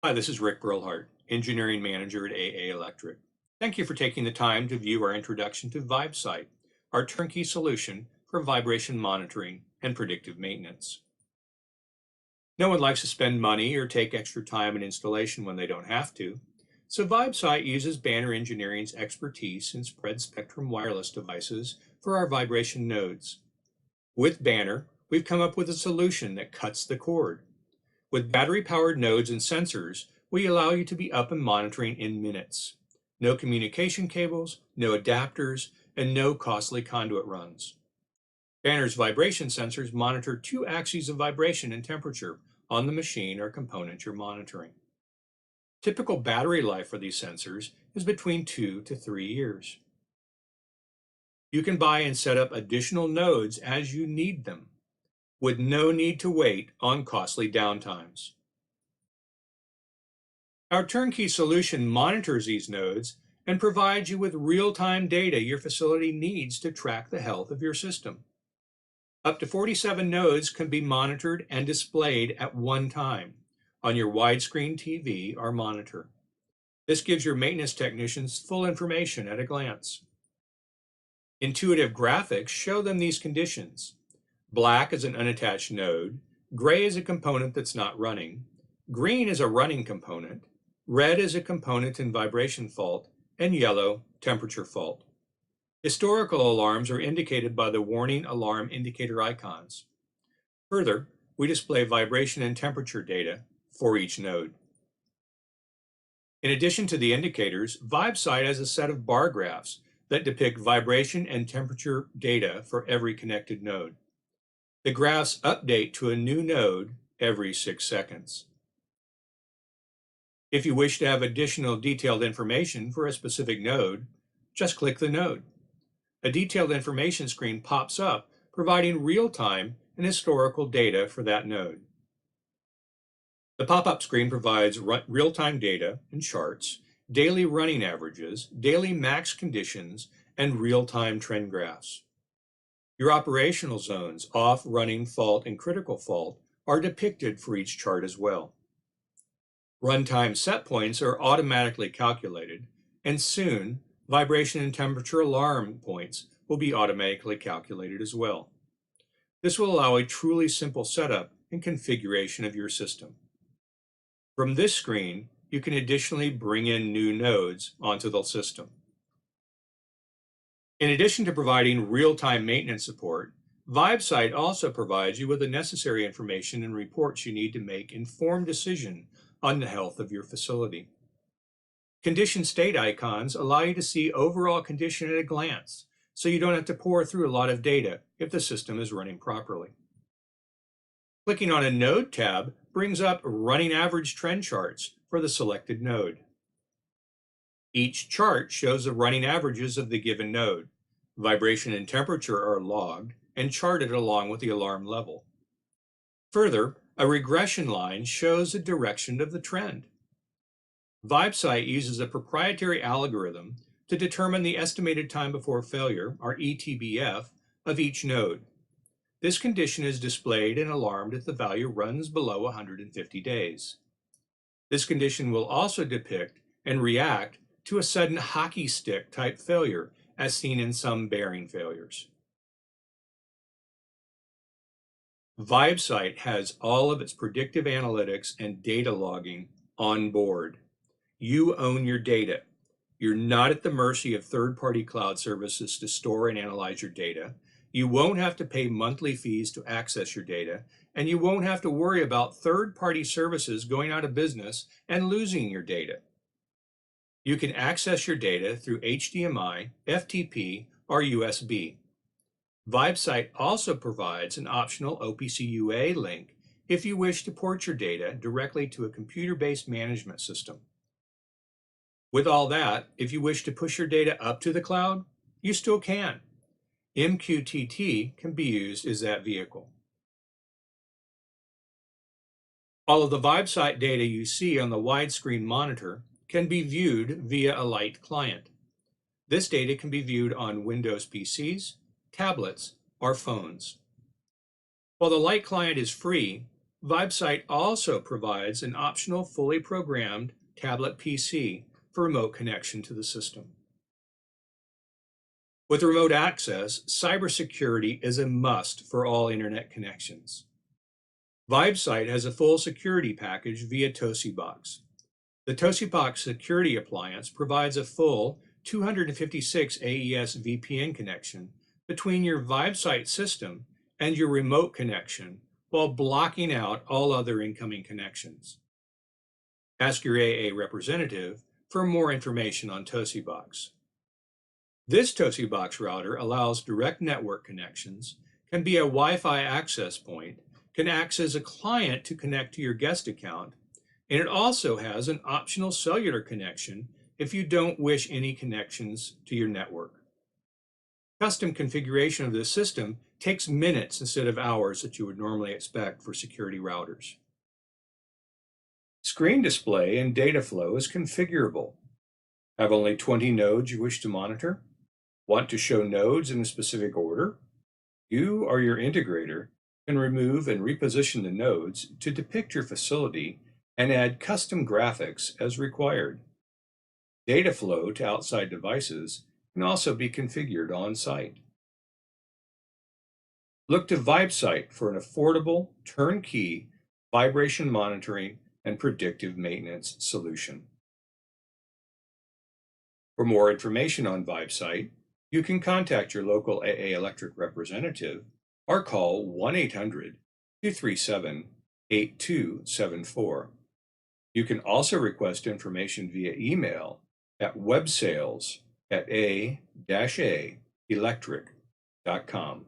Hi, this is Rick Brillhart, Engineering Manager at AA Electric. Thank you for taking the time to view our introduction to VibeSight, our turnkey solution for vibration monitoring and predictive maintenance. No one likes to spend money or take extra time in installation when they don't have to, so VibeSight uses Banner Engineering's expertise in spread spectrum wireless devices for our vibration nodes. With Banner, we've come up with a solution that cuts the cord. With battery-powered nodes and sensors, we allow you to be up and monitoring in minutes. No communication cables, no adapters, and no costly conduit runs. Banner's vibration sensors monitor two axes of vibration and temperature on the machine or component you're monitoring. Typical battery life for these sensors is between 2 to 3 years. You can buy and set up additional nodes as you need them, with no need to wait on costly downtimes. Our turnkey solution monitors these nodes and provides you with real-time data your facility needs to track the health of your system. Up to 47 nodes can be monitored and displayed at one time on your widescreen TV or monitor. This gives your maintenance technicians full information at a glance. Intuitive graphics show them these conditions. Black is an unattached node, gray is a component that's not running, green is a running component, red is a component in vibration fault, and yellow, temperature fault. Historical alarms are indicated by the warning alarm indicator icons. Further, we display vibration and temperature data for each node. In addition to the indicators, VibeSight has a set of bar graphs that depict vibration and temperature data for every connected node. The graphs update to a new node every 6 seconds. If you wish to have additional detailed information for a specific node, just click the node. A detailed information screen pops up, providing real-time and historical data for that node. The pop-up screen provides real-time data and charts, daily running averages, daily max conditions, and real-time trend graphs. Your operational zones, off, running, fault, and critical fault, are depicted for each chart as well. Runtime set points are automatically calculated, and soon, vibration and temperature alarm points will be automatically calculated as well. This will allow a truly simple setup and configuration of your system. From this screen, you can additionally bring in new nodes onto the system. In addition to providing real-time maintenance support, VibeSight also provides you with the necessary information and reports you need to make informed decisions on the health of your facility. Condition state icons allow you to see overall condition at a glance, so you don't have to pour through a lot of data if the system is running properly. Clicking on a node tab brings up running average trend charts for the selected node. Each chart shows the running averages of the given node. Vibration and temperature are logged and charted along with the alarm level. Further, a regression line shows the direction of the trend. VibeSight uses a proprietary algorithm to determine the estimated time before failure, or ETBF, of each node. This condition is displayed and alarmed if the value runs below 150 days. This condition will also depict and react to a sudden hockey stick type failure, as seen in some bearing failures. VibeSight has all of its predictive analytics and data logging on board. You own your data. You're not at the mercy of third-party cloud services to store and analyze your data. You won't have to pay monthly fees to access your data, and you won't have to worry about third-party services going out of business and losing your data. You can access your data through HDMI, FTP, or USB. VibeSight also provides an optional OPC UA link if you wish to port your data directly to a computer-based management system. With all that, if you wish to push your data up to the cloud, you still can. MQTT can be used as that vehicle. All of the VibeSight data you see on the widescreen monitor can be viewed via a light client. This data can be viewed on Windows PCs, tablets, or phones. While the light client is free, VibeSite also provides an optional fully programmed tablet PC for remote connection to the system. With remote access, cybersecurity is a must for all internet connections. VibeSite has a full security package via TOSIbox. The TOSIbox security appliance provides a full 256 AES VPN connection between your VibeSite system and your remote connection while blocking out all other incoming connections. Ask your AA representative for more information on TOSIbox. This TOSIbox router allows direct network connections, can be a Wi-Fi access point, can act as a client to connect to your guest account, and it also has an optional cellular connection if you don't wish any connections to your network. Custom configuration of this system takes minutes instead of hours that you would normally expect for security routers. Screen display and data flow is configurable. Have only 20 nodes you wish to monitor? Want to show nodes in a specific order? You or your integrator can remove and reposition the nodes to depict your facility and add custom graphics as required. Data flow to outside devices can also be configured on-site. Look to VibeSite for an affordable, turnkey, vibration monitoring and predictive maintenance solution. For more information on VibeSite, you can contact your local AA Electric representative or call 1-800-237-8274. You can also request information via email at websales@a-electric.com.